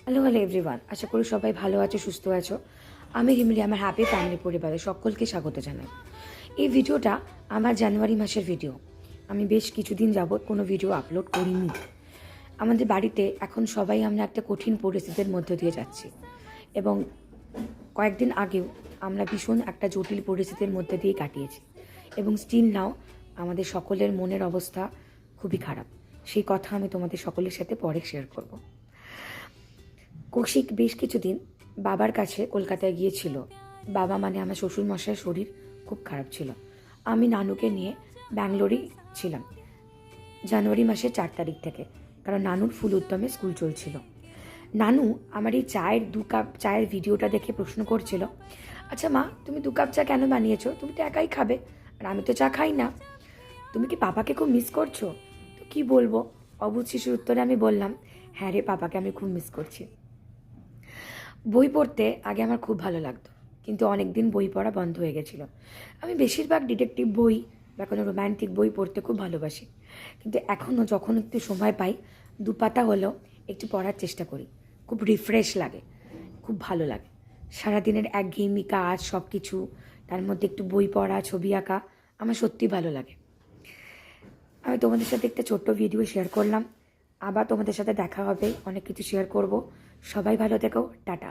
Hello everyone, আশা করি সবাই ভালো আছো, সুস্থ আছো। আমি হিমলি, আমার হ্যাপি ফ্যামিলি পরিবারে সকলকে স্বাগত জানাই। এই ভিডিওটা আমার জানুয়ারি মাসের ভিডিও। আমি বেশ কিছুদিন যাবৎ কোনো ভিডিও আপলোড করিনি। আমাদের বাড়িতে এখন সবাই আমরা একটা কঠিন পরিস্থিতির মধ্য দিয়ে যাচ্ছি, এবং কয়েকদিন আগেও আমরা ভীষণ একটা জটিল পরিস্থিতির মধ্যে দিয়ে কাটিয়েছি, এবং স্টিল নাও আমাদের সকলের মনের অবস্থা খুবই খারাপ। সেই কথা আমি তোমাদের সকলের সাথে পরে শেয়ার করব। কৌশিক বেশ কিছুদিন বাবার কাছে কলকাতায় গিয়েছিল। বাবা মানে আমার শ্বশুরমশাইয়ের শরীর খুব খারাপ ছিল। আমি নানুকে নিয়ে ব্যাঙ্গালোরেই ছিলাম জানুয়ারি মাসের 4 তারিখ থেকে, কারণ নানুর ফুল উদ্যমে স্কুল চলছিল। নানু আমার এই চায়ের 2 কাপ চায়ের ভিডিওটা দেখে প্রশ্ন করছিল, আচ্ছা মা, তুমি 2 কাপ চা কেন বানিয়েছো? তুমি তো একাই খাবে, আর আমি তো চা খাই না। তুমি কি পাপাকে খুব মিস করছো? তো কী বলবো, অবুঝ শিশুর উত্তরে আমি বললাম, হ্যাঁ রে, পাপাকে আমি খুব মিস করছি। বই পড়তে আগে আমার খুব ভালো লাগতো, কিন্তু অনেক দিন বই পড়া বন্ধ হয়ে গেছিলো। আমি বেশিরভাগ ডিটেকটিভ বই বা কোনো রোম্যান্টিক বই পড়তে খুব ভালোবাসি, কিন্তু এখনও যখন একটু সময় পাই 2 পাতা হলেও একটু পড়ার চেষ্টা করি। খুব রিফ্রেশ লাগে, খুব ভালো লাগে। সারাদিনের একঘেয়েমি কাজ সব কিছু, তার মধ্যে একটু বই পড়া, ছবি আঁকা আমার সত্যিই ভালো লাগে। আমি তোমাদের সাথে একটা ছোট্ট ভিডিও শেয়ার করলাম। আবার তোমাদের সাথে দেখা হবে, অনেক কিছু শেয়ার করব। সবাই ভালো থেকো, টাটা।